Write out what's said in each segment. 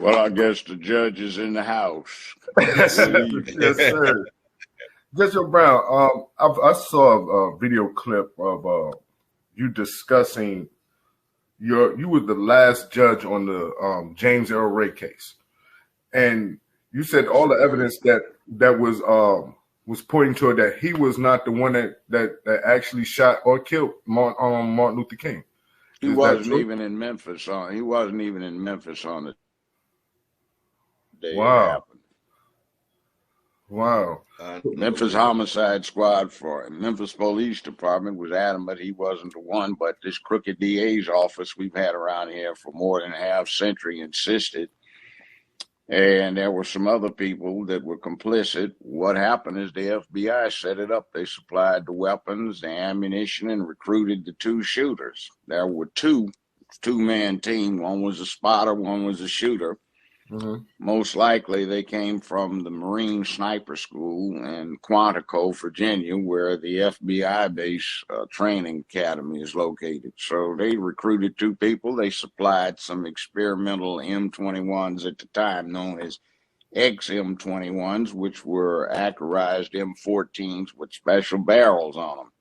Well, I guess the judge is in the house. Yes, sir. Judge Brown, I saw a video clip of you discussing you were the last judge on the James Earl Ray case, and you said all the evidence that was pointing to it that he was not the one that actually shot or killed Martin Luther King. He wasn't even in Memphis on. He wasn't even in Memphis on the day it happened. Wow. Memphis Homicide Squad for Memphis Police Department was adamant he wasn't the one, but this crooked DA's office we've had around here for more than a half century insisted. And there were some other people that were complicit. What happened is the FBI set it up. They supplied the weapons, the ammunition, and recruited the two shooters. There were two-man team. One was a spotter, one was a shooter. Mm-hmm. Most likely they came from the Marine Sniper School in Quantico, Virginia, where the FBI base training academy is located. So they recruited two people. They supplied some experimental M21s at the time known as XM21s, which were accurized M14s with special barrels on them.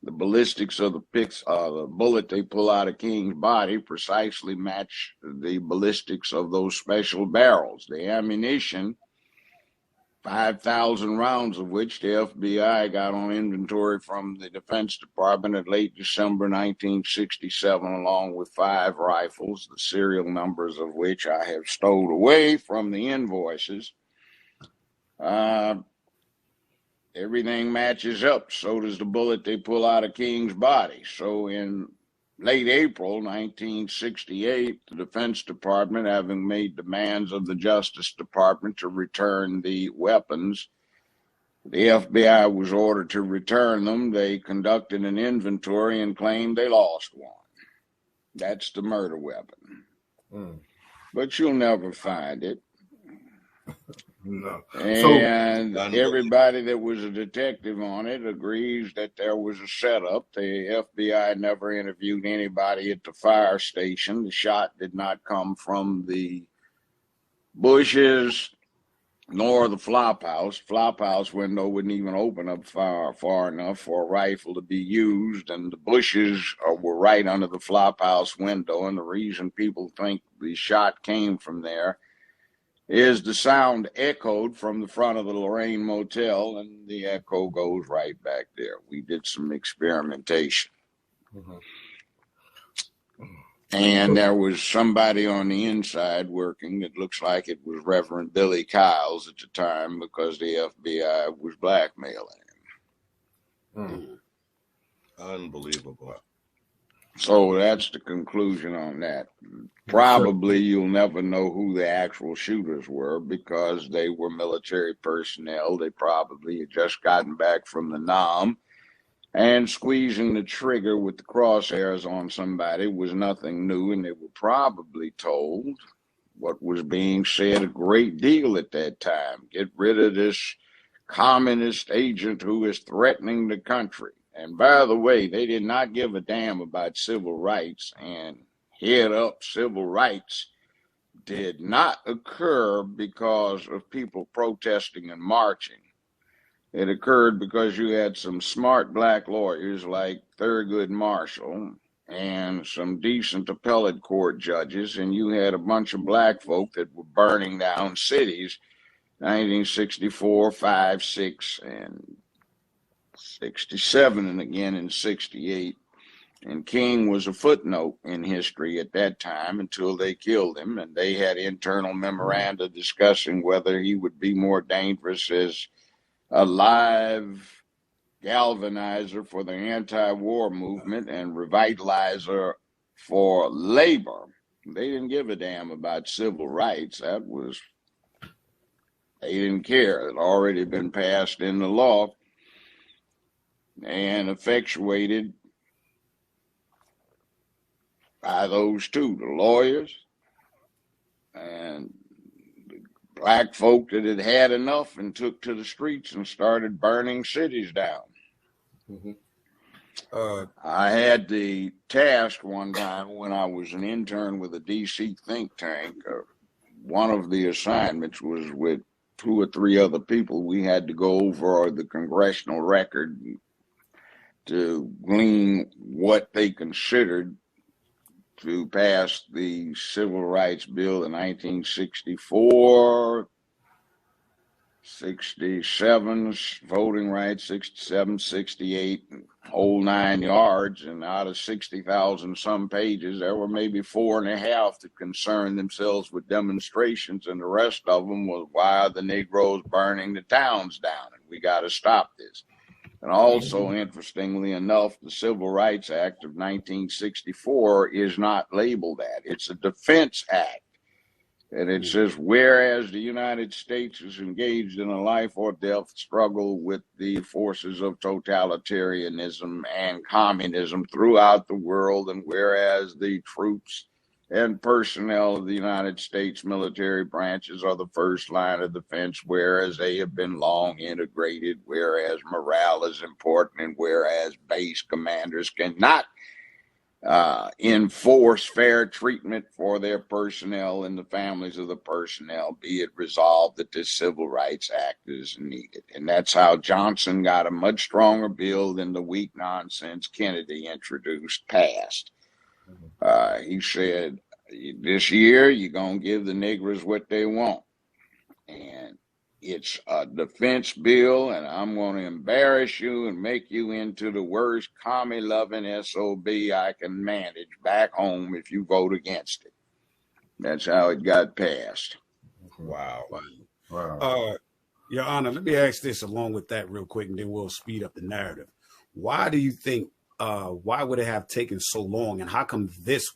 The ballistics of the bullet they pull out of King's body precisely match the ballistics of those special barrels. The ammunition, 5,000 rounds of which the FBI got on inventory from the Defense Department in late December 1967, along with 5 rifles, the serial numbers of which I have stowed away from the invoices. Everything matches up. So does the bullet they pull out of King's body. So in late April 1968, the Defense Department, having made demands of the Justice Department to return the weapons, the FBI was ordered to return them. They conducted an inventory and claimed they lost one. That's the murder weapon. But you'll never find it. No. And everybody that was a detective on it agrees that there was a setup. The FBI never interviewed anybody at the fire station. The shot did not come from the bushes nor the flop house. Flop house window wouldn't even open up far enough for a rifle to be used, and the bushes were right under the flop house window. And the reason people think the shot came from there is the sound echoed from the front of the Lorraine Motel, and the echo goes right back there. We did some experimentation. Mm-hmm. And there was somebody on the inside working. It looks like it was Reverend Billy Kyles at the time, because the FBI was blackmailing him. Unbelievable. So that's the conclusion on that. Probably you'll never know who the actual shooters were, because they were military personnel. They probably had just gotten back from the NAM, and squeezing the trigger with the crosshairs on somebody was nothing new, and they were probably told what was being said a great deal at that time: get rid of this communist agent who is threatening the country. And by the way, they did not give a damn about civil rights, and head up civil rights did not occur because of people protesting and marching. It occurred because you had some smart black lawyers like Thurgood Marshall and some decent appellate court judges, and you had a bunch of black folk that were burning down cities, 1964, 5, 6, and 67, and again in 68. And King was a footnote in history at that time until they killed him, and they had internal memoranda discussing whether he would be more dangerous as a live galvanizer for the anti-war movement and revitalizer for labor. They didn't give a damn about civil rights. They didn't care. It had already been passed into law and effectuated by those two, the lawyers and the black folk that had had enough and took to the streets and started burning cities down. Mm-hmm. I had the task one time when I was an intern with a DC think tank, one of the assignments was with 2 or 3 other people. We had to go over the congressional record to glean what they considered to pass the Civil Rights Bill in 1964, 67, voting rights, 67, 68, whole 9 yards. And out of 60,000 some pages, there were maybe 4.5 that concerned themselves with demonstrations, and the rest of them was why are the Negroes burning the towns down, and we got to stop this. And also, interestingly enough, the Civil Rights Act of 1964 is not labeled that. It's a Defense Act. And it says, whereas the United States is engaged in a life or death struggle with the forces of totalitarianism and communism throughout the world, and whereas the troops and personnel of the United States military branches are the first line of defense, whereas they have been long integrated, whereas morale is important, and whereas base commanders cannot enforce fair treatment for their personnel and the families of the personnel, be it resolved that this Civil Rights Act is needed. And that's how Johnson got a much stronger bill than the weak nonsense Kennedy introduced passed. He said, this year you're going to give the Negroes what they want. And it's a defense bill, and I'm going to embarrass you and make you into the worst commie-loving SOB I can manage back home if you vote against it. That's how it got passed. Wow. Your Honor, let me ask this along with that real quick, and then we'll speed up the narrative. Why do you think, why would it have taken so long, and how come this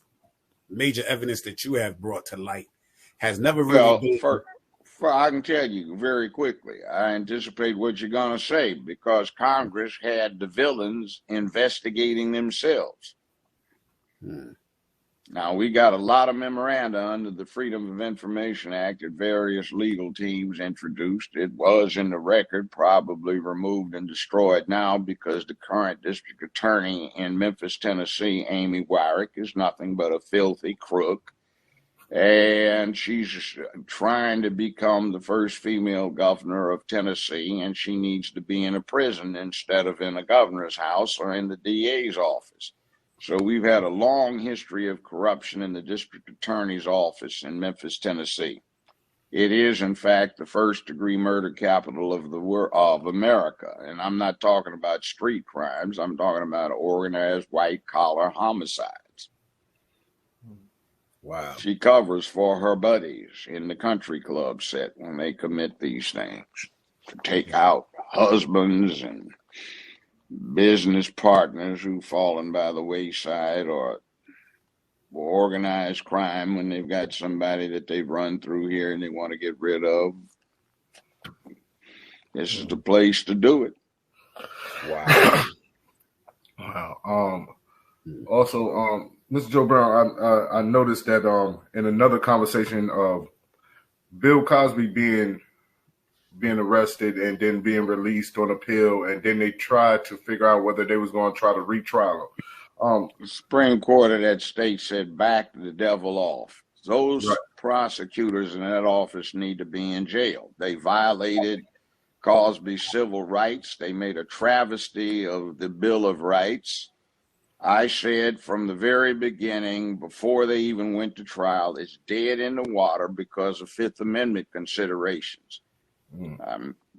major evidence that you have brought to light has never really been... I can tell you very quickly. I anticipate what you're going to say, because Congress had the villains investigating themselves. Now, we got a lot of memoranda under the Freedom of Information Act that various legal teams introduced. It was in the record, probably removed and destroyed now, because the current district attorney in Memphis, Tennessee, Amy Wyrick, is nothing but a filthy crook. And she's trying to become the first female governor of Tennessee, and she needs to be in a prison instead of in a governor's house or in the DA's office. So we've had a long history of corruption in the district attorney's office in Memphis, Tennessee. It is, in fact, the first-degree murder capital of America. And I'm not talking about street crimes. I'm talking about organized white-collar homicides. Wow. She covers for her buddies in the country club set when they commit these things, to take out husbands and business partners who've fallen by the wayside, or organized crime when they've got somebody that they've run through here and they want to get rid of. This is the place to do it. Wow. Wow. Also, Mr. Joe Brown, I noticed that in another conversation of Bill Cosby being arrested and then being released on appeal, and then they tried to figure out whether they was going to try to retrial him. The Supreme Court of that state said, back the devil off. Those prosecutors in that office need to be in jail. They violated Cosby's civil rights. They made a travesty of the Bill of Rights. I said from the very beginning, before they even went to trial, it's dead in the water because of Fifth Amendment considerations.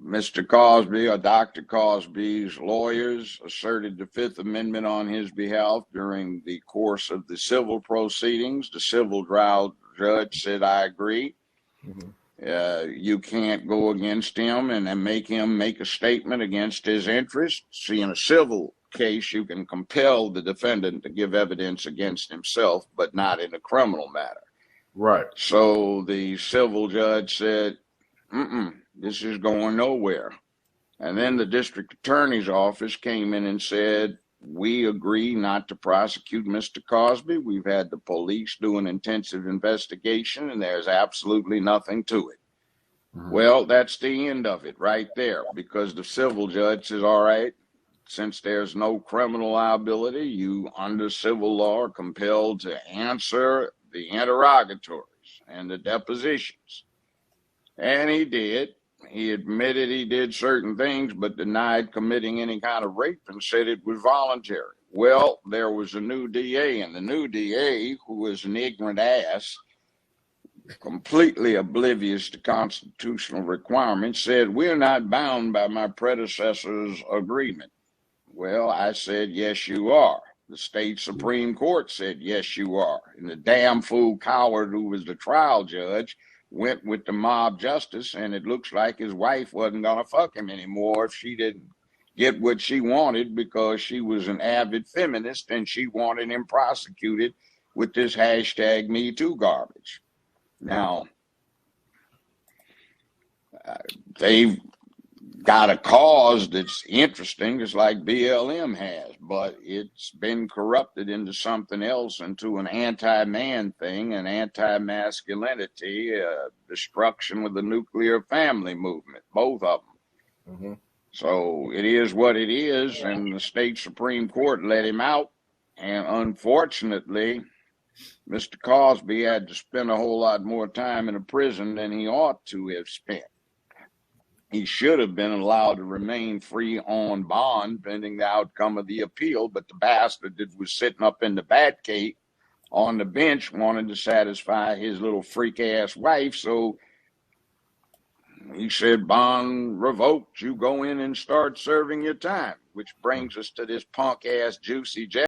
Mr. Cosby, or Dr. Cosby's lawyers, asserted the Fifth Amendment on his behalf during the course of the civil proceedings. The civil trial judge said, I agree. You can't go against him and make him make a statement against his interests. See, in a civil case, you can compel the defendant to give evidence against himself, but not in a criminal matter. Right. So the civil judge said, this is going nowhere. And then the district attorney's office came in and said, we agree not to prosecute Mr. Cosby. We've had the police do an intensive investigation, and there's absolutely nothing to it. Well, that's the end of it right there, because the civil judge says, all right, since there's no criminal liability, you under civil law are compelled to answer the interrogatories. and the depositions. And he did. He admitted he did certain things, but denied committing any kind of rape and said it was voluntary. Well, there was a new DA, and the new DA, who was an ignorant ass, completely oblivious to constitutional requirements, said, we're not bound by my predecessor's agreement. Well, I said, yes, you are. The state Supreme Court said, yes, you are. And the damn fool coward who was the trial judge went with the mob justice, and it looks like his wife wasn't going to fuck him anymore if she didn't get what she wanted, because she was an avid feminist and she wanted him prosecuted with this hashtag Me Too garbage. Now, they've got a cause that's interesting, just like BLM has, but it's been corrupted into something else, into an anti-man thing, an anti-masculinity, destruction with the nuclear family movement, both of them. Mm-hmm. So it is what it is, and the state Supreme Court let him out, and unfortunately, Mr. Cosby had to spend a whole lot more time in a prison than he ought to have spent. He should have been allowed to remain free on bond pending the outcome of the appeal, but the bastard that was sitting up in the Batcave on the bench wanted to satisfy his little freak-ass wife, so he said, bond revoked, you go in and start serving your time, which brings us to this punk-ass Juicy J.